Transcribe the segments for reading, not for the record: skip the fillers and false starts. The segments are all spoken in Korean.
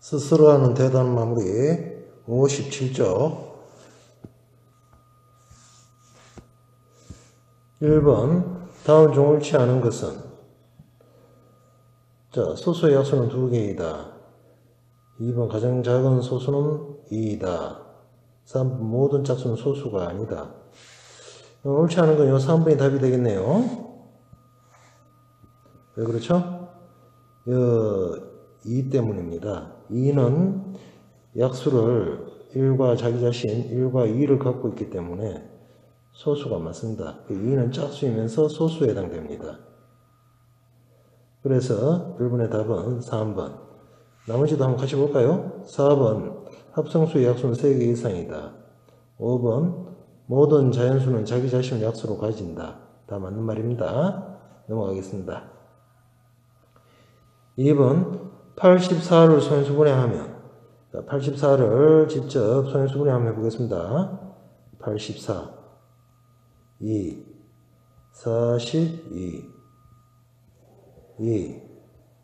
스스로 하는 대단 마무리 57쪽 1번 다음 중 옳지 않은 것은 자 소수의 약수는 2개이다. 2번 가장 작은 소수는 2이다. 3번 모든 짝수는 소수가 아니다. 옳지 않은 건 요 3번이 답이 되겠네요. 왜 그렇죠? 2 때문입니다. 2는 약수를 1과 자기 자신 1과 2를 갖고 있기 때문에 소수가 맞습니다. 2는 짝수이면서 소수에 해당됩니다. 그래서 1번의 답은 3번. 나머지도 한번 같이 볼까요? 4번 합성수의 약수는 3개 이상이다. 5번 모든 자연수는 자기 자신을 약수로 가진다. 다 맞는 말입니다. 넘어가겠습니다. 2번 84를 소인수분해하면 84를 직접 소인수분해하면 해보겠습니다. 84 2 42 2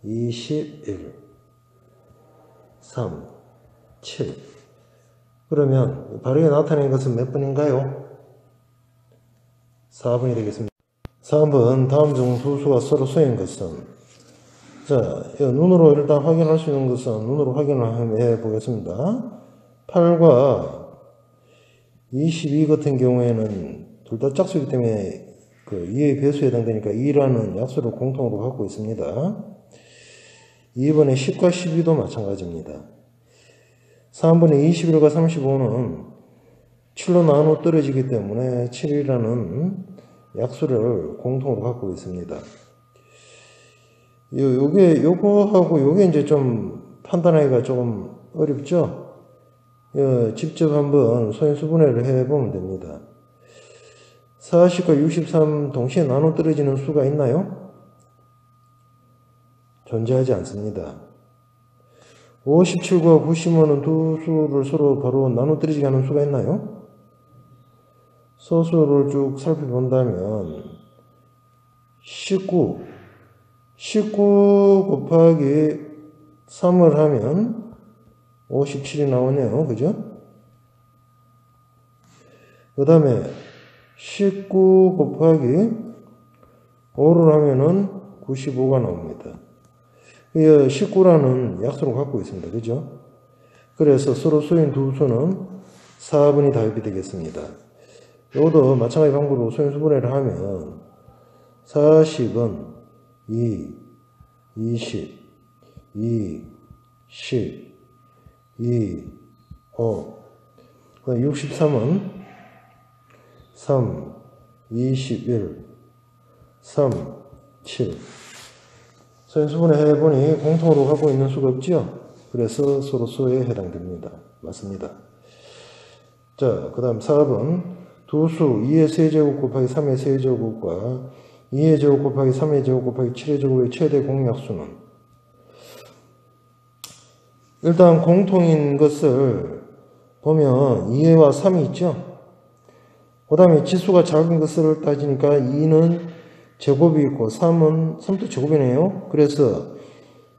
21 3 7 그러면 바르게 나타낸 것은 몇 번인가요? 4번이 되겠습니다. 3번 다음 중 두 수가 서로 쏘인 것은 자, 눈으로 일단 확인할 수 있는 것은 눈으로 확인을 해 보겠습니다. 8과 22 같은 경우에는 둘 다 짝수이기 때문에 그 2의 배수에 해당되니까 2라는 약수를 공통으로 갖고 있습니다. 2번의 10과 12도 마찬가지입니다. 3번의 21과 35는 7로 나누어 떨어지기 때문에 7이라는 약수를 공통으로 갖고 있습니다. 요거하고 요게 이제 좀 판단하기가 조금 어렵죠? 직접 한번 소인수분해를 해보면 됩니다. 40과 63 동시에 나눠 떨어지는 수가 있나요? 존재하지 않습니다. 57과 95는 두 수를 서로 바로 나눠 떨어지게 하는 수가 있나요? 소수를 쭉 살펴본다면 19 곱하기 3을 하면 57이 나오네요. 그죠? 그 다음에 19 곱하기 5를 하면은 95가 나옵니다. 19라는 약수를 갖고 있습니다. 그죠? 그래서 서로 쏘인 두 수는 4번이 답이 되겠습니다. 이것도 마찬가지 방법으로 소인수분해를 하면 40은 2, 20, 2, 10, 2, 5, 63은 3, 21, 3, 7. 소인수분해 해보니 공통으로 갖고 있는 수가 없지요? 그래서 서로 수에 해당됩니다. 맞습니다. 자, 그 다음 4번. 두 수 2의 세제곱 곱하기 3의 세제곱과 2의 제곱 곱하기 3의 제곱 곱하기 7의 제곱의 최대 공약수는 일단 공통인 것을 보면 2와 3이 있죠. 그 다음에 지수가 작은 것을 따지니까 2는 제곱이 있고 3도 제곱이네요. 그래서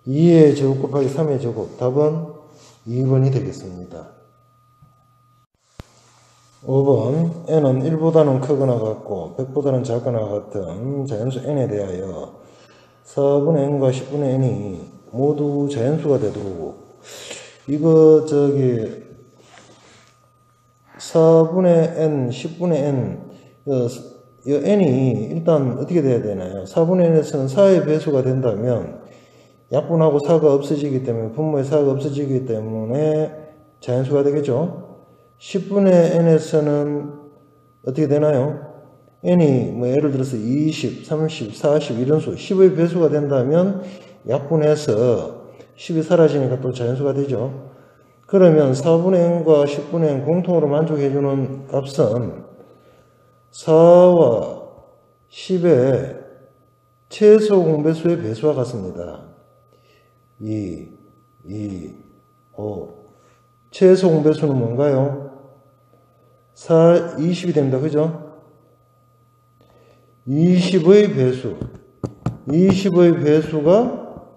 2의 제곱 곱하기 3의 제곱 답은 2번이 되겠습니다. 5번 n은 1보다는 크거나 같고 100보다는 작거나 같은 자연수 n에 대하여 4분의 n과 10분의 n이 모두 자연수가 되도록 이거 4분의 n, 10분의 n 이 n이 일단 어떻게 돼야 되나요? 4분의 n에서는 4의 배수가 된다면 약분하고 4가 없어지기 때문에 분모의 4가 없어지기 때문에 자연수가 되겠죠? 10분의 n에서는 어떻게 되나요? n이 예를 들어서 20, 30, 40 이런 수 10의 배수가 된다면 약분해서 10이 사라지니까 또 자연수가 되죠. 그러면 4분의 n과 10분의 n 공통으로 만족해주는 값은 4와 10의 최소 공배수의 배수와 같습니다. 2, 5 최소 공배수는 뭔가요? 20이 됩니다. 그죠? 20의 배수 20의 배수가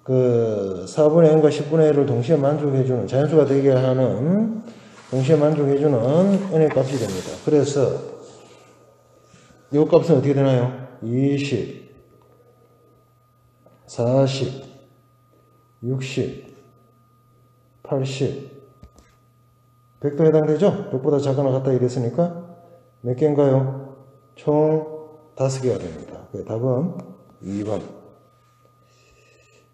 그 4분의 n과 10분의 1을 동시에 만족해주는, 자연수가 되게 하는, 동시에 만족해주는 n의 값이 됩니다. 그래서 이 값은 어떻게 되나요? 20, 40, 60, 80, 100도 해당되죠? 100보다 작거나 같다 이랬으니까 몇 개인가요? 총 5개가 됩니다. 답은 2번.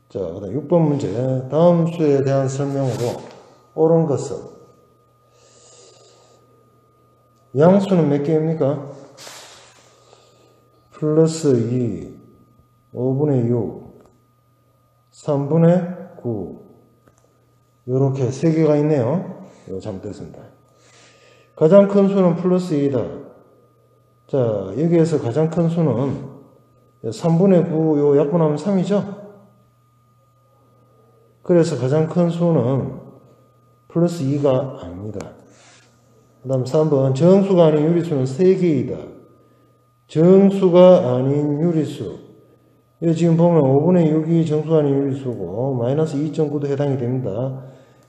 자, 그 다음 6번 문제. 다음 수에 대한 설명으로 옳은 것은, 양수는 몇 개입니까? 플러스 2, 5분의 6, 3분의 9. 요렇게 3개가 있네요. 이거 잘못됐습니다. 가장 큰 수는 플러스 2다. 자, 여기에서 가장 큰 수는 3분의 9, 요 약분하면 3이죠? 그래서 가장 큰 수는 플러스 2가 아닙니다. 그 다음 3번, 정수가 아닌 유리수는 3개이다. 정수가 아닌 유리수. 여기 지금 보면 5분의 6이 정수가 아닌 유리수고, 마이너스 2.9도 해당이 됩니다.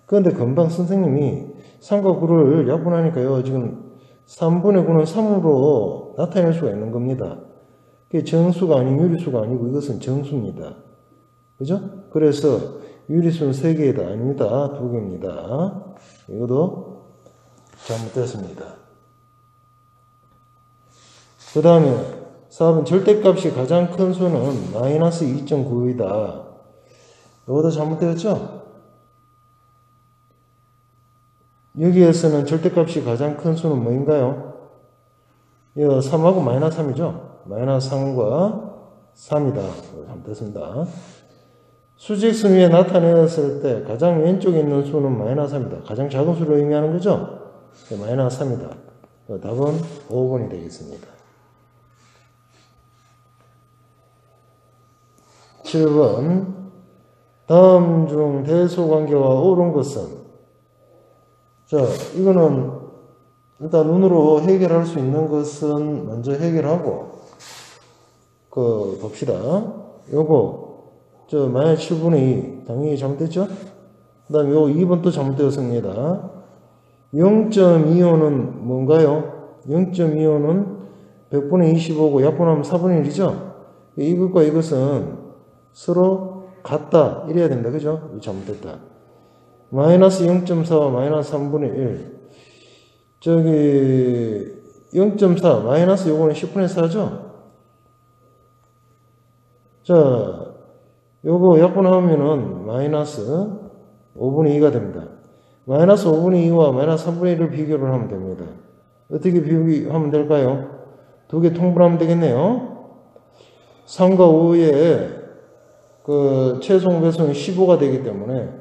그런데 금방 선생님이 3과 9를 약분하니까요, 지금 3분의 9는 3으로 나타낼 수가 있는 겁니다. 그게 정수가 아닌 유리수가 아니고 이것은 정수입니다. 그죠? 그래서 유리수는 3개이다. 아닙니다. 2개입니다. 이것도 잘못됐습니다. 그 다음에 4번 절대값이 가장 큰 수는 마이너스 2.9이다. 이것도 잘못되었죠? 여기에서는 절대값이 가장 큰 수는 뭐인가요? 이거 3하고 마이너스 3이죠? 마이너스 3과 3이다. 잘못됐습니다. 수직선 위에 나타내었을 때 가장 왼쪽에 있는 수는 마이너스 3이다. 가장 작은 수를 의미하는 거죠? 마이너스 3이다. 답은 5번이 되겠습니다. 7번. 다음 중 대소관계와 옳은 것은? 자, 이거는 일단 눈으로 해결할 수 있는 것은 먼저 해결하고, 봅시다. 요거, 마이너스 7분의 2. 당연히 잘못됐죠? 그 다음에 요 2번 또 잘못되었습니다. 0.25는 뭔가요? 0.25는 100분의 25고 약분하면 4분의 1이죠? 이것과 이것은 서로 같다. 이래야 된다. 그죠? 잘못됐다. 마이너스 0.4와 마이너스 3분의 1. 0.4, 마이너스 요거는 10분의 4죠? 자, 요거 약분하면은 마이너스 5분의 2가 됩니다. 마이너스 5분의 2와 마이너스 3분의 1을 비교를 하면 됩니다. 어떻게 비교하면 될까요? 두 개 통분하면 되겠네요. 3과 5의 최종 배수는 15가 되기 때문에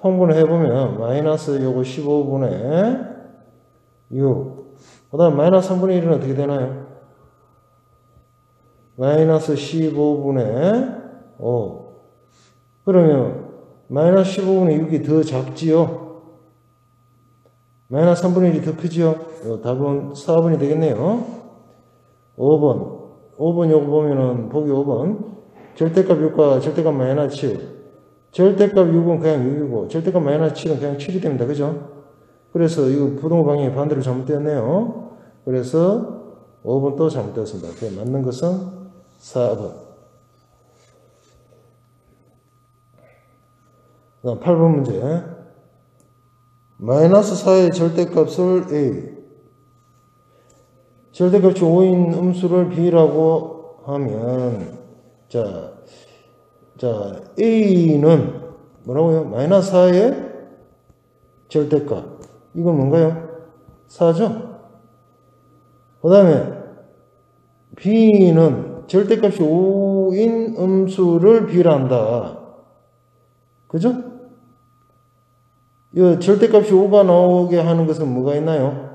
통분을 해보면 마이너스 요거 15분의 6. 그 다음 마이너스 3분의 1은 어떻게 되나요? 마이너스 15분의 5. 그러면 마이너스 15분의 6이 더 작지요? 마이너스 3분의 1이 더 크지요? 답은 4번이 되겠네요. 5번. 5번 요거 보면은 보기 5번. 절대값 6과 절대값 마이너스 7. 절대값 6은 그냥 6이고 절대값 마이너스 7은 그냥 7이 됩니다. 그죠? 그래서 이거 부동호 방향이 반대로 잘못되었네요. 그래서 5번 또 잘못되었습니다. 그래, 맞는 것은 4번. 다음 8번 문제. 마이너스 4의 절대값을 A. 절대값이 5인 음수를 B라고 하면, 자, A는 뭐라고요? 마이너스 4의 절대값. 이건 뭔가요? 4죠? 그 다음에 B는 절대값이 5인 음수를 B란다. 그죠? 이 절대값이 5가 나오게 하는 것은 뭐가 있나요?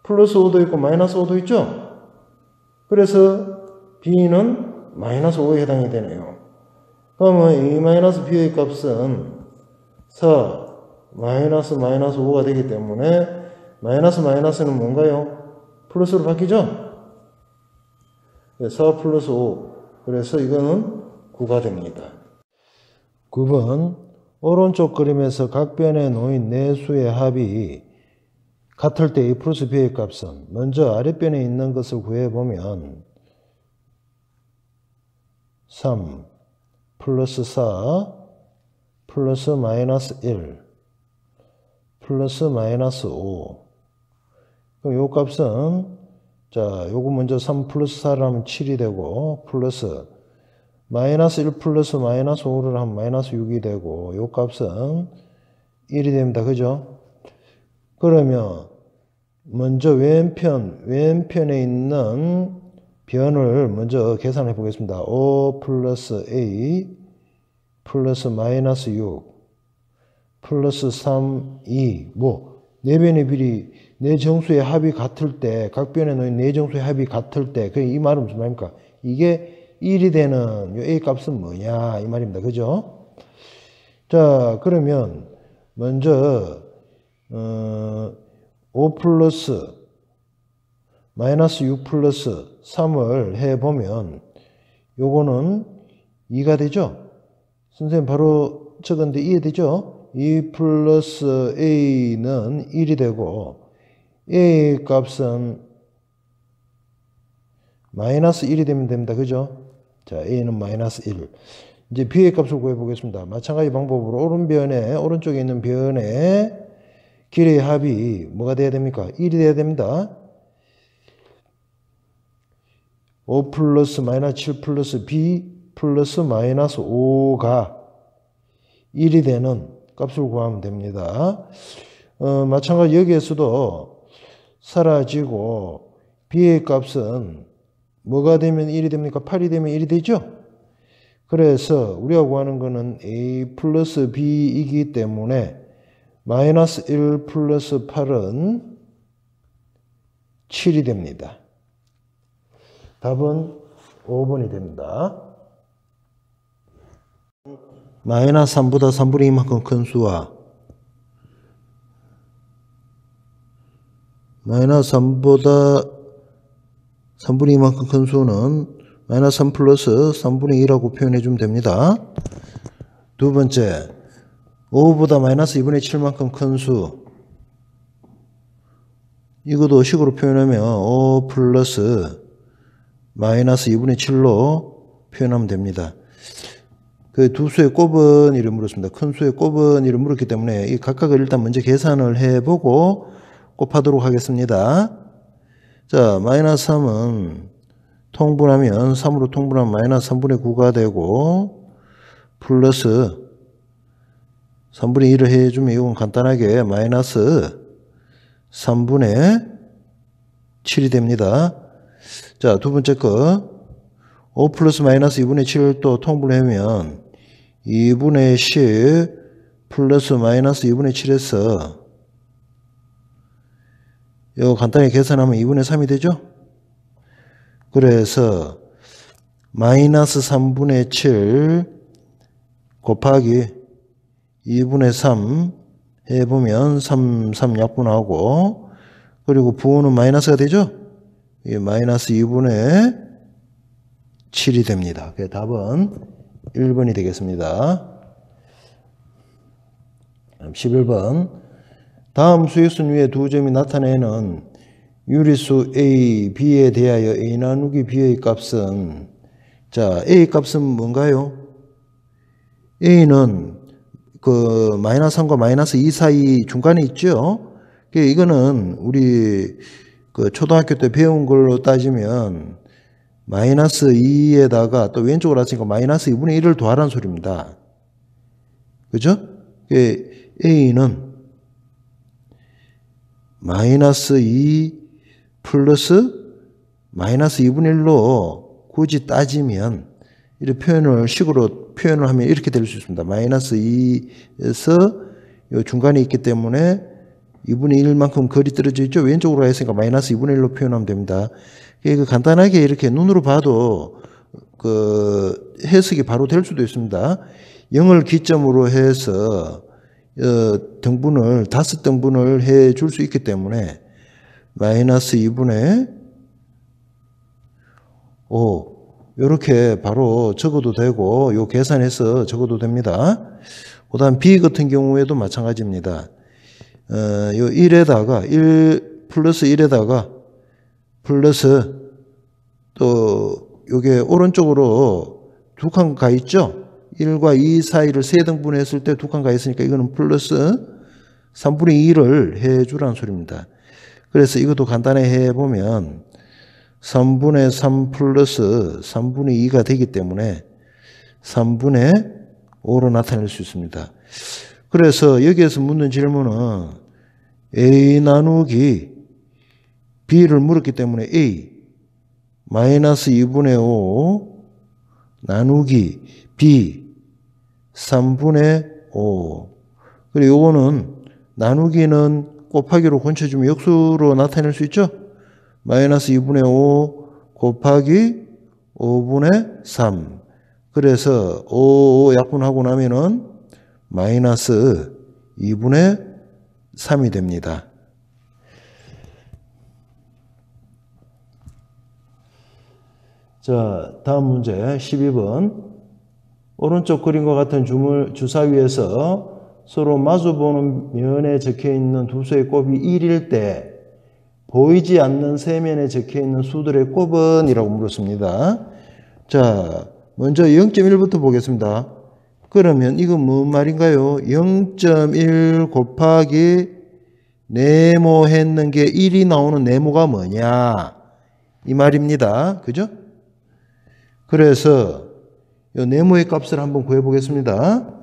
플러스 5도 있고 마이너스 5도 있죠? 그래서 B는 마이너스 5에 해당이 되네요. 그러면 A 마이너스 B의 값은 4 마이너스 5가 되기 때문에 마이너스는 뭔가요? 플러스로 바뀌죠? 4 플러스 5. 그래서 이거는 9가 됩니다. 9번 오른쪽 그림에서 각 변에 놓인 네 수의 합이 같을 때 A 플러스 B의 값은 먼저 아랫변에 있는 것을 구해보면 3 플러스 4 플러스 마이너스 1 플러스 마이너스 5. 그럼 요 값은 자 요거 먼저 3 플러스 4를 하면 7이 되고 플러스 마이너스 1 플러스 마이너스 5를 하면 마이너스 6이 되고 요 값은 1이 됩니다. 그죠? 그러면 먼저 왼편에 있는 변을 먼저 계산해 보겠습니다. 5 플러스 A 플러스 마이너스 6 플러스 3, 2 네 변의 비리 네 정수의 합이 같을 때 각 변에 놓인 네 정수의 합이 같을 때 이 말은 무슨 말입니까? 이게 1이 되는 이 A 값은 뭐냐 이 말입니다. 그죠? 자 그러면 먼저 5 플러스 마이너스 6 플러스 3을 해보면 요거는 2가 되죠? 선생님 바로 적었는데 이해되죠? 2 플러스 A는 1이 되고 A 값은 마이너스 1이 되면 됩니다. 그죠? 자 A는 마이너스 1. 이제 B의 값을 구해보겠습니다. 마찬가지 방법으로 오른쪽에 있는 변의 길이의 합이 뭐가 돼야 됩니까? 1이 돼야 됩니다. 5 플러스 마이너스 7 플러스 B 플러스 마이너스 5가 1이 되는 값을 구하면 됩니다. 마찬가지 여기에서도 사라지고 B의 값은 뭐가 되면 1이 됩니까? 8이 되면 1이 되죠? 그래서 우리가 구하는 거는 A 플러스 B이기 때문에 마이너스 1 플러스 8은 7이 됩니다. 답은 5번이 됩니다. 마이너스 3보다 3분의 2만큼 큰 수와 마이너스 3보다 3분의 2만큼 큰 수는 마이너스 3 플러스 3분의 2라고 표현해 주면 됩니다. 두 번째 5보다 마이너스 2분의 7만큼 큰 수 이것도 식으로 표현하면 5 플러스 마이너스 2분의 7로 표현하면 됩니다. 그 두 수의 곱은 이를 물었습니다. 큰 수의 곱은 이를 물었기 때문에 이 각각을 일단 먼저 계산을 해보고 곱하도록 하겠습니다. 자, 마이너스 3은 통분하면 3으로 통분하면 마이너스 3분의 9가 되고 플러스 3분의 1을 해주면 이건 간단하게 마이너스 3분의 7이 됩니다. 자, 두 번째 거 5 플러스 마이너스 2분의 7을 또 통분하면 2분의 10 플러스 마이너스 2분의 7에서 이거 간단히 계산하면 2분의 3이 되죠? 그래서 마이너스 3분의 7 곱하기 2분의 3 해보면 3 약분하고 그리고 부호는 마이너스가 되죠? 이 마이너스 2분의 7이 됩니다. 그래서 답은 1번이 되겠습니다. 11번 다음 수익순 위에 두 점이 나타내는 유리수 A, B에 대하여 A 나누기 B의 값은 자 A 값은 뭔가요? A는 그 마이너스 3과 마이너스 2 사이 중간에 있죠. 이거는 우리 그 초등학교 때 배운 걸로 따지면 마이너스 2에다가 또 왼쪽으로 왔으니까 마이너스 2분의 1을 더하라는 소리입니다. 그죠? A는 마이너스 2 플러스 마이너스 2분의 1로 굳이 따지면 이렇게 식으로 표현을 하면 이렇게 될 수 있습니다. 마이너스 2에서 요 중간에 있기 때문에 2분의 1만큼 거리 떨어져 있죠. 왼쪽으로 했으니까 마이너스 2분의 1로 표현하면 됩니다. 간단하게 이렇게 눈으로 봐도 그 해석이 바로 될 수도 있습니다. 0을 기점으로 해서 등분을 5등분을 해 줄 수 있기 때문에 마이너스 2분의 5 이렇게 바로 적어도 되고 요 계산해서 적어도 됩니다. 그 다음 B 같은 경우에도 마찬가지입니다. 요 1에다가 1 플러스 1에다가 플러스 또 요게 오른쪽으로 두 칸 가 있죠. 1과 2 사이를 3등분 했을 때 두 칸 가 있으니까 이거는 플러스 3분의 2를 해주라는 소리입니다. 그래서 이것도 간단히 해보면 3분의 3 플러스 3분의 2가 되기 때문에 3분의 5로 나타낼 수 있습니다. 그래서 여기에서 묻는 질문은 A 나누기 B를 물었기 때문에 A 마이너스 2분의 5 나누기 B 3분의 5 그리고 요거는 나누기는 곱하기로 고쳐주면 역수로 나타낼 수 있죠. 마이너스 2분의 5 곱하기 5분의 3 그래서 5 약분하고 나면은 마이너스 2분의 3이 됩니다. 자, 다음 문제 12번. 오른쪽 그림과 같은 주사위에서 서로 마주보는 면에 적혀있는 두 수의 곱이 1일 때 보이지 않는 세면에 적혀있는 수들의 곱은? 이라고 물었습니다. 자, 먼저 0.1부터 보겠습니다. 그러면 이건 뭔 말인가요? 0.1 곱하기 네모했는 게 1이 나오는 네모가 뭐냐? 이 말입니다. 그죠? 그래서 이 네모의 값을 한번 구해 보겠습니다.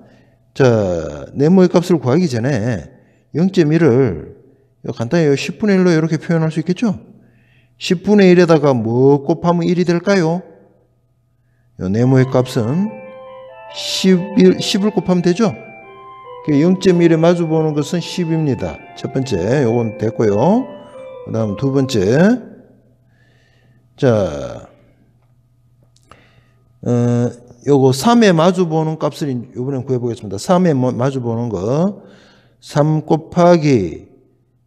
자, 네모의 값을 구하기 전에 0.1을 간단히 10분의 1로 이렇게 표현할 수 있겠죠? 10분의 1에다가 뭐 곱하면 1이 될까요? 이 네모의 값은 10을 곱하면 되죠? 0.1에 마주보는 것은 10입니다. 첫 번째, 요건 됐고요. 그 다음 두 번째. 자, 요거 3에 마주보는 값을 이번엔 구해보겠습니다. 3에 마주보는 거 3 곱하기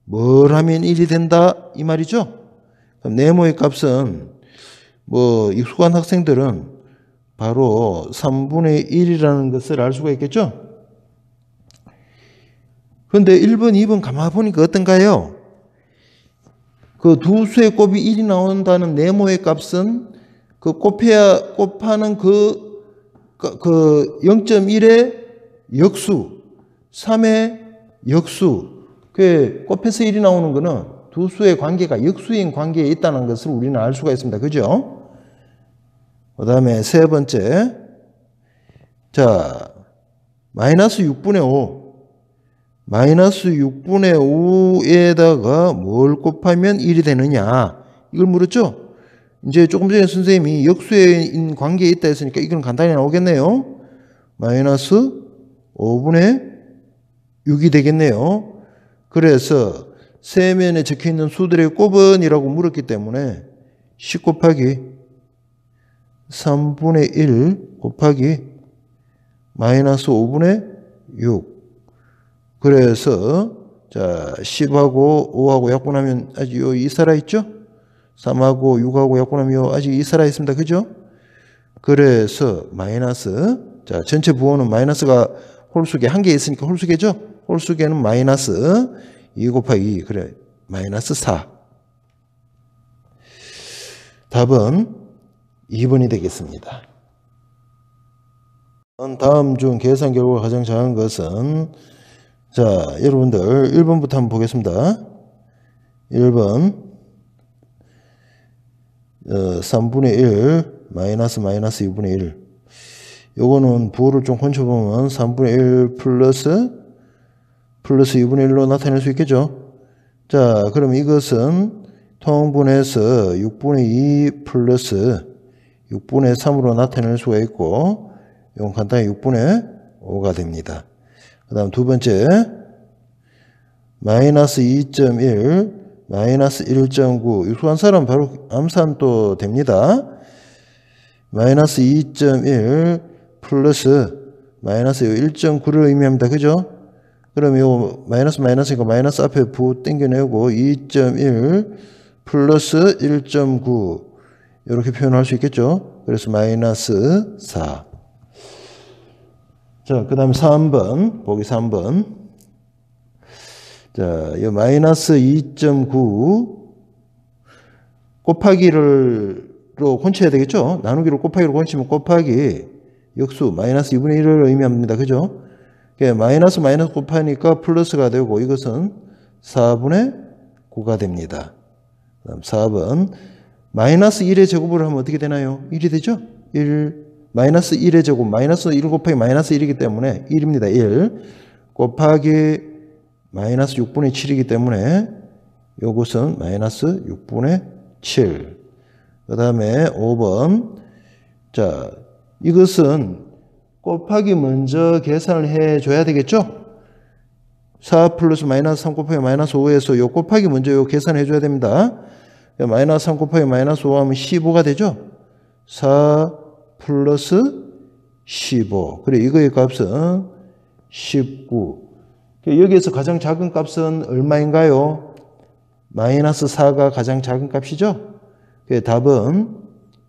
뭘 하면 1이 된다 이 말이죠. 그럼 네모의 값은 뭐 익숙한 학생들은 바로 3분의 1이라는 것을 알 수가 있겠죠. 그런데 1번 2번 가만히 보니까 어떤가요? 그 두 수의 곱이 1이 나온다는 네모의 값은 그 곱하는 그 0.1의 역수, 3의 역수, 그 곱해서 1이 나오는 거는 두 수의 관계가 역수인 관계에 있다는 것을 우리는 알 수가 있습니다. 그죠? 그 다음에 세 번째. 자, 마이너스 6분의 5. 마이너스 6분의 5에다가 뭘 곱하면 1이 되느냐. 이걸 물었죠? 이제 조금 전에 선생님이 역수인 관계에 있다 했으니까 이건 간단히 나오겠네요. 마이너스 5분의 6이 되겠네요. 그래서 세면에 적혀있는 수들의 곱은? 이라고 물었기 때문에 10 곱하기 3분의 1 곱하기 마이너스 5분의 6. 그래서 자 10하고 5하고 약분하면 아직 요 2 살아있죠? 3하고 6하고 약분하면 아직 2 살아있습니다. 그죠? 그래서 마이너스, 자 전체 부호는 마이너스가 홀수계 한 개 있으니까 홀수계죠? 홀수계는 마이너스 2 곱하기 2, 그래 마이너스 4. 답은 2번이 되겠습니다. 다음 중 계산 결과가 가장 작은 것은, 자 여러분들 1번부터 한번 보겠습니다. 1번 3분의 1 마이너스 2분의 1. 요거는 부호를 좀 혼쳐보면 3분의 1 플러스 2분의 1로 나타낼 수 있겠죠. 자 그럼 이것은 통분해서 6분의 2 플러스 6분의 3으로 나타낼 수가 있고, 이건 간단히 6분의 5가 됩니다. 그 다음 두 번째 마이너스 2.1 마이너스 1.9. 익숙한 사람 바로 암산도 됩니다. 마이너스 2.1 플러스 마이너스 1.9를 의미합니다. 그죠? 그럼 요 마이너스니까 마이너스 앞에 부 땡겨내고 2.1 플러스 1.9 이렇게 표현할 수 있겠죠. 그래서 마이너스 4. 자, 그 다음 3번, 보기 3번. 자, 이 마이너스 2.9 곱하기로 곤쳐야 되겠죠? 나누기로 곱하기로 곤치면 곱하기 역수 마이너스 2분의 1을 의미합니다. 그죠? 마이너스 곱하니까 플러스가 되고 이것은 4분의 9가 됩니다. 그다음 4번 마이너스 1의 제곱을 하면 어떻게 되나요? 1이 되죠? 1 마이너스 1의 제곱 마이너스 1 곱하기 마이너스 1이기 때문에 1입니다. 1 곱하기 마이너스 6분의 7이기 때문에 이것은 마이너스 6분의 7. 그 다음에 5번 자 이것은 곱하기 먼저 계산을 해줘야 되겠죠? 4 플러스 마이너스 3 곱하기 마이너스 5에서 요 곱하기 먼저 요 계산해 줘야 됩니다. 마이너스 3 곱하기 마이너스 5 하면 15가 되죠? 4 플러스 15. 그래, 이거의 값은 19. 여기에서 가장 작은 값은 얼마인가요? 마이너스 4가 가장 작은 값이죠? 답은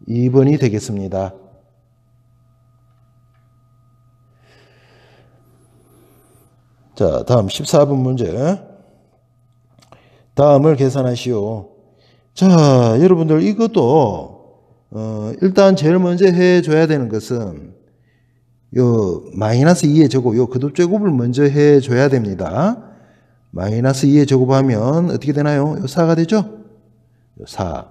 2번이 되겠습니다. 자, 다음 14번 문제. 다음을 계산하시오. 자, 여러분들 이것도 일단 제일 먼저 해줘야 되는 것은 요 마이너스 2의 제곱, 요 거듭 제곱을 먼저 해줘야 됩니다. 마이너스 2의 제곱하면 어떻게 되나요? 요 4가 되죠? 요 4.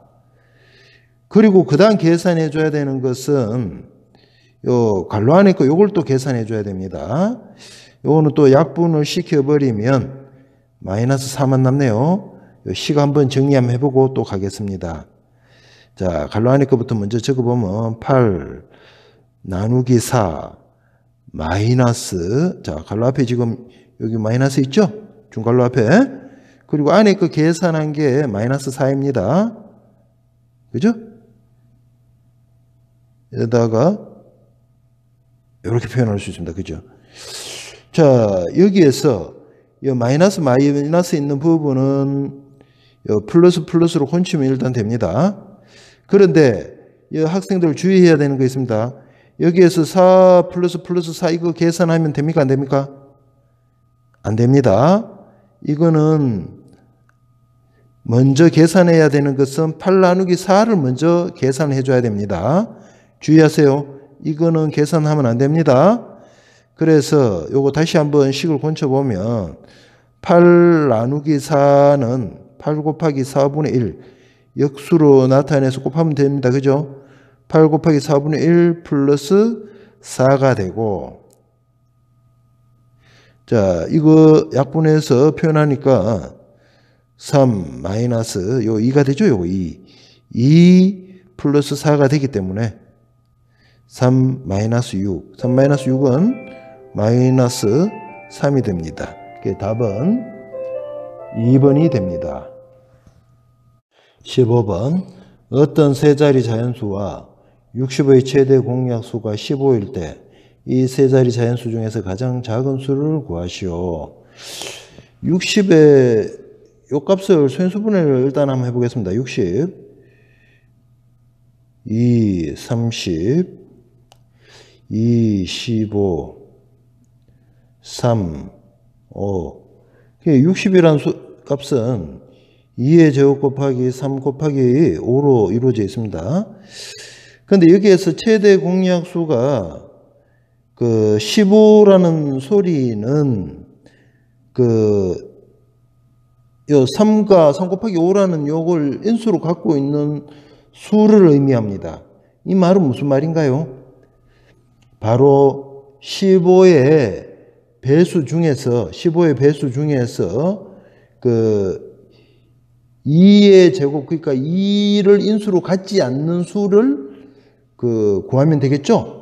그리고 그 다음 계산해줘야 되는 것은 요 괄호 안에 거 요걸 또 계산해줘야 됩니다. 요거는 또 약분을 시켜버리면 마이너스 4만 남네요. 요 식 한번 정리 한번 해보고 또 가겠습니다. 자, 괄호 안에 거부터 먼저 적어보면 8 나누기 4 마이너스 자, 괄호 앞에 지금 여기 마이너스 있죠? 중괄호 앞에. 그리고 안에 거 계산한 게 마이너스 4입니다. 그죠? 여기다가 이렇게 표현할 수 있습니다. 그죠? 자, 여기에서 이 마이너스 있는 부분은 플러스로 곤치면 일단 됩니다. 그런데 이 학생들 주의해야 되는 거 있습니다. 여기에서 4 플러스 4 이거 계산하면 됩니까? 안 됩니까? 안 됩니다. 이거는 먼저 계산해야 되는 것은 8 나누기 4를 먼저 계산해 줘야 됩니다. 주의하세요. 이거는 계산하면 안 됩니다. 그래서 요거 다시 한번 식을 곤쳐보면 8 나누기 4는 8 곱하기 4분의 1 역수로 나타내서 곱하면 됩니다. 그죠? 8 곱하기 4분의 1 플러스 4가 되고 자 이거 약분해서 표현하니까 3 마이너스 요 2가 되죠? 요거 2 플러스 4가 되기 때문에 3 마이너스 6 3 마이너스 6은 마이너스 3이 됩니다. 답은 2번이 됩니다. 15번 어떤 세 자리 자연수와 60의 최대 공약수가 15일 때 이 세 자리 자연수 중에서 가장 작은 수를 구하시오. 60의 요 값을 소인수분해를 일단 한번 해보겠습니다. 60 2 30 2 15 3 5 60이라는 값은 2의 제곱 곱하기 3 곱하기 5로 이루어져 있습니다. 그런데 여기에서 최대 공약수가 그 15라는 소리는 요 3과 3 곱하기 5라는 요걸 인수로 갖고 있는 수를 의미합니다. 이 말은 무슨 말인가요? 바로 15의 배수 중에서 그 2의 제곱 그러니까 2를 인수로 갖지 않는 수를 구하면 되겠죠?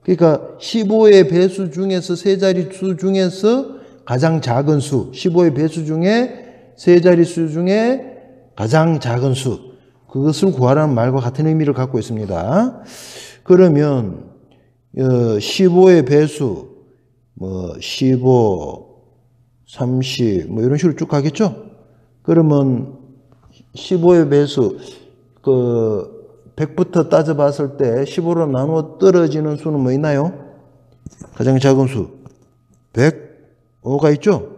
그러니까 15의 배수 중에서 세 자릿수 중에서 가장 작은 수 15의 배수 중에 세 자릿수 중에 가장 작은 수 그것을 구하라는 말과 같은 의미를 갖고 있습니다. 그러면 15의 배수 15 30 이런 식으로 쭉 가겠죠? 그러면 15의 배수 100부터 따져봤을 때 15로 나누어 떨어지는 수는 뭐 있나요? 가장 작은 수 105가 있죠?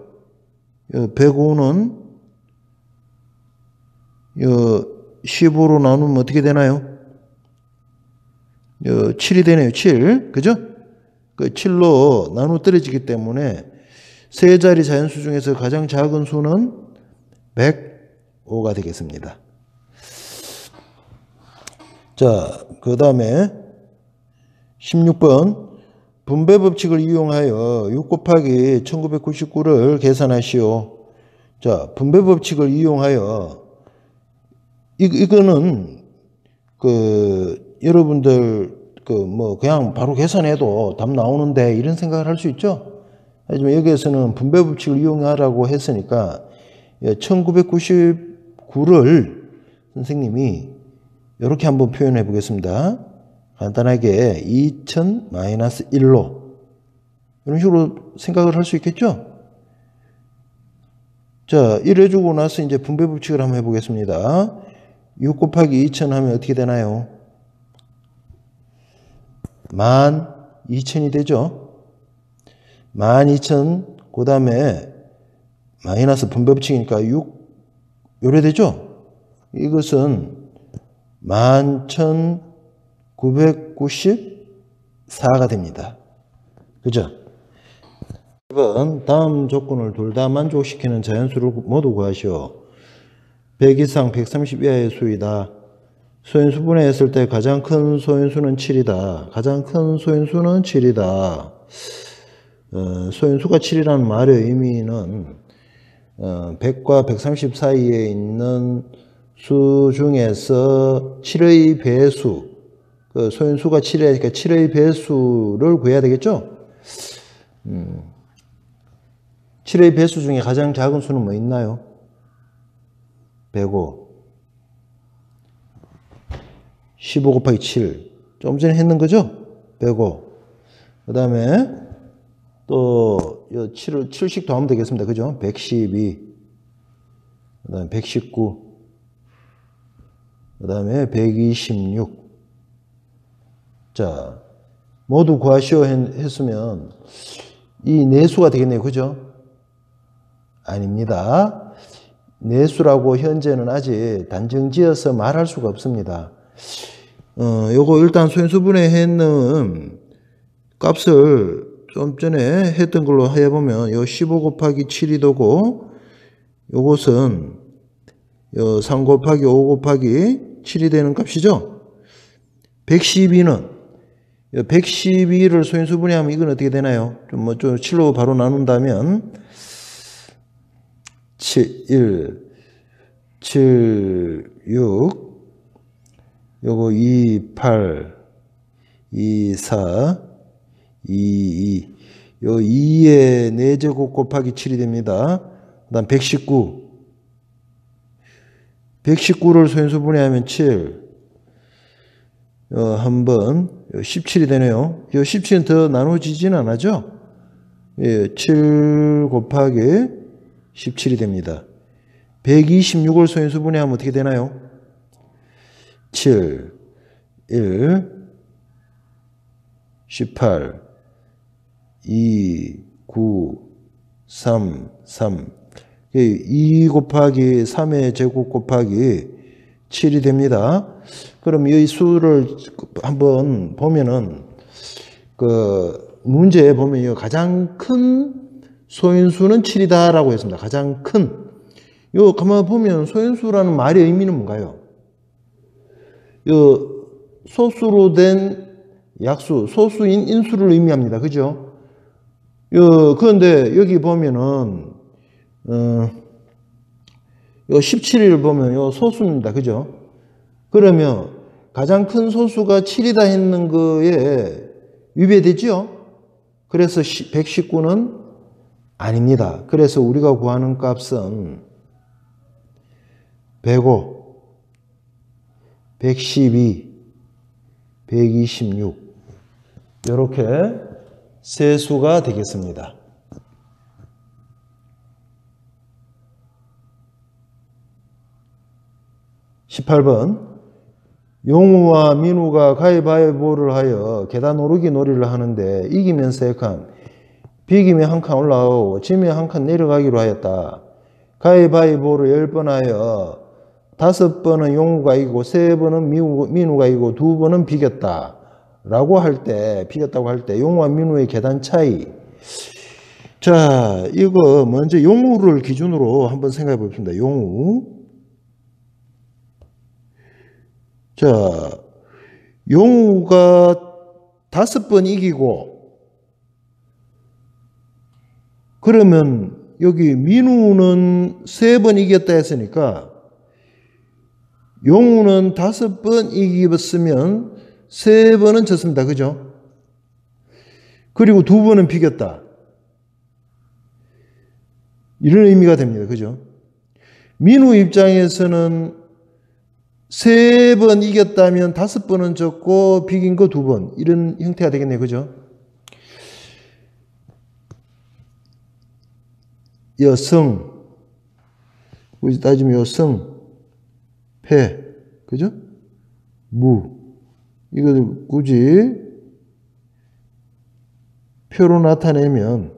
105는 15로 나누면 어떻게 되나요? 7이 되네요. 7. 그죠? 그 7로 나누어 떨어지기 때문에 세 자리 자연수 중에서 가장 작은 수는 105가 되겠습니다. 자, 그 다음에 16번 분배 법칙을 이용하여 6 곱하기 1999를 계산하시오. 자, 분배 법칙을 이용하여 이거는 여러분들 그냥 바로 계산해도 답 나오는데 이런 생각을 할 수 있죠. 하지만 여기에서는 분배 법칙을 이용하라고 했으니까 1999를 선생님이 이렇게 한번 표현해 보겠습니다. 간단하게 2000-1로 이런 식으로 생각을 할 수 있겠죠? 자, 이래주고 나서 이제 분배 법칙을 한번 해보겠습니다. 6 곱하기 2000 하면 어떻게 되나요? 12,000이 되죠? 12,000, 그 다음에 마이너스 분배 법칙이니까 6, 요래 되죠? 이것은 11,994가 됩니다. 그죠? 1번 다음 조건을 둘 다 만족시키는 자연수를 모두 구하시오. 100 이상 130 이하의 수이다. 소인수 분해했을 때 가장 큰 소인수는 7이다. 가장 큰 소인수는 7이다. 소인수가 7이라는 말의 의미는 100과 130 사이에 있는 수 중에서 7의 배수, 소인수가 7이니까 7의 배수를 구해야 되겠죠? 7의 배수 중에 가장 작은 수는 뭐 있나요? 105. 15 곱하기 7. 좀 전에 했는 거죠? 105. 그 다음에 또 7을 7씩 더하면 되겠습니다. 그죠? 112. 그 다음에 119. 그 다음에 126. 자, 모두 구하시오 했으면 이 내수가 되겠네요. 그죠? 아닙니다. 내수라고 현재는 아직 단정지어서 말할 수가 없습니다. 요거 일단 소인수분해 했는 값을 좀 전에 했던 걸로 해보면 요 15 곱하기 7이 되고 요것은 요 3 곱하기 5 곱하기 7이 되는 값이죠. 112는 112를 소인수분해하면 이건 어떻게 되나요? 좀 7로 바로 나눈다면 7, 6 요거 2, 8, 2, 4, 2, 2. 요 2의 4제곱 곱하기 7이 됩니다. 그 다음 119. 119를 소인수분해하면 7. 한번 17이 되네요. 요 17은 더 나눠지진 않았죠? 예, 7 곱하기 17이 됩니다. 126을 소인수분해하면 어떻게 되나요? 7, 1, 18, 2, 9, 3, 3. 2 곱하기 3의 제곱 곱하기 7이 됩니다. 그럼 이 수를 한번 보면은 문제에 보면 가장 큰 소인수는 7이다 라고 했습니다. 가장 큰. 요 가만 보면 소인수라는 말의 의미는 뭔가요? 소수로 된 약수, 소수인 인수를 의미합니다. 그죠? 그런데 여기 보면은, 요 17을 보면 요 소수입니다. 그죠? 그러면 가장 큰 소수가 7이다 했는 거에 위배되죠? 그래서 119는 아닙니다. 그래서 우리가 구하는 값은 105, 112, 126 이렇게 세 수가 되겠습니다. 18번 용우와 민우가 가위바위보를 하여 계단 오르기 놀이를 하는데 이기면 3칸, 비기면 1칸 올라가고 지면 1칸 내려가기로 하였다. 가위바위보를 10번 하여 5번은 용우가 이기고 3번은 민우가 이기고 2번은 비겼다. 라고 할 때, 비겼다고 할 때 용우와 민우의 계단 차이. 자, 이거 먼저 용우를 기준으로 한번 생각해 봅시다. 용우. 자, 용우가 5번 이기고, 그러면 여기 민우는 3번 이겼다 했으니까, 용우는 5번 이겼으면 3번은 졌습니다. 그죠? 그리고 2번은 비겼다. 이런 의미가 됩니다. 그죠? 민우 입장에서는 3번 이겼다면 5번은 졌고 비긴 거 2번 이런 형태가 되겠네요. 그죠? 여승 굳이 따지면 여승 패 그죠? 무 이거 굳이 표로 나타내면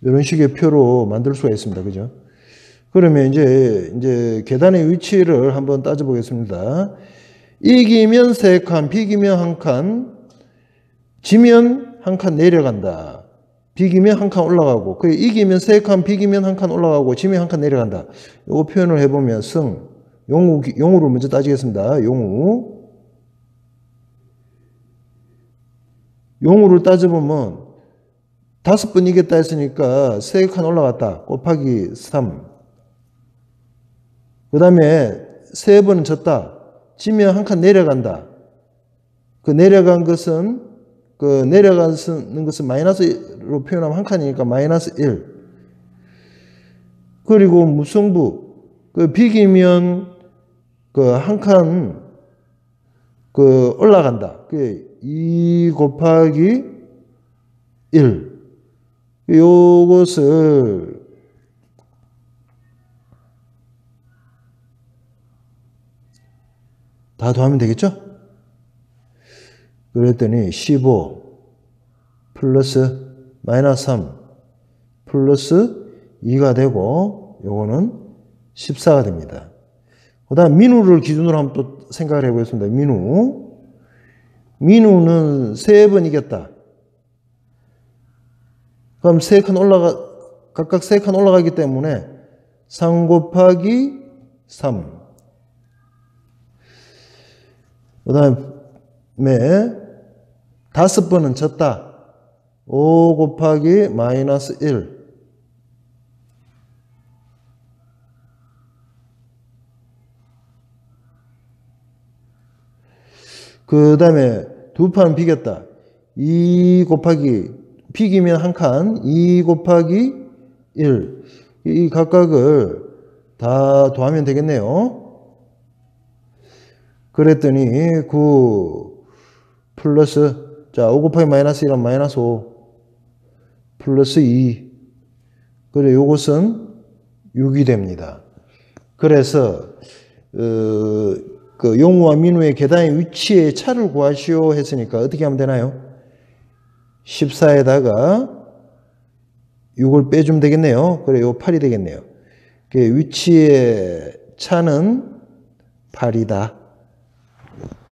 이런 식의 표로 만들 수가 있습니다. 그죠? 그러면 이제 계단의 위치를 한번 따져보겠습니다. 이기면 3칸, 비기면 1칸, 지면 1칸 내려간다. 비기면 1칸 올라가고, 그 이기면 3칸, 비기면 1칸 올라가고, 지면 1칸 내려간다. 요거 표현을 해보면 승, 용우를 먼저 따지겠습니다. 용우를 따져보면 5번 이겼다 했으니까 3칸 올라갔다. 곱하기 3. 그 다음에 3번은 졌다. 지면 1칸 내려간다. 그 내려간 것은, 내려가는 것은 마이너스로 표현하면 1칸이니까 마이너스 1. 그리고 무승부. 비기면 1칸, 올라간다. 2 곱하기 1. 요것을 다 더하면 되겠죠? 그랬더니 15 플러스 마이너스 3 플러스 2가 되고 요거는 14가 됩니다. 그 다음 민우를 기준으로 한번 또 생각을 해보겠습니다. 민우는 3번 이겼다. 그럼 각각 3칸 올라가기 때문에 3 곱하기 3. 그 다음에 5번은 졌다. 5 곱하기 마이너스 1. 그 다음에 2판 비겼다. 2 곱하기 비기면 1칸 2 곱하기 1. 이 각각을 다 더하면 되겠네요. 그랬더니 9 플러스 자 5 곱하기 마이너스 1은 마이너스 5 플러스 2. 그래 요것은 6이 됩니다. 그래서 용우와 민우의 계단의 위치의 차를 구하시오 했으니까 어떻게 하면 되나요? 14에다가 6을 빼주면 되겠네요. 그래 요 8이 되겠네요. 위치의 차는 8이다.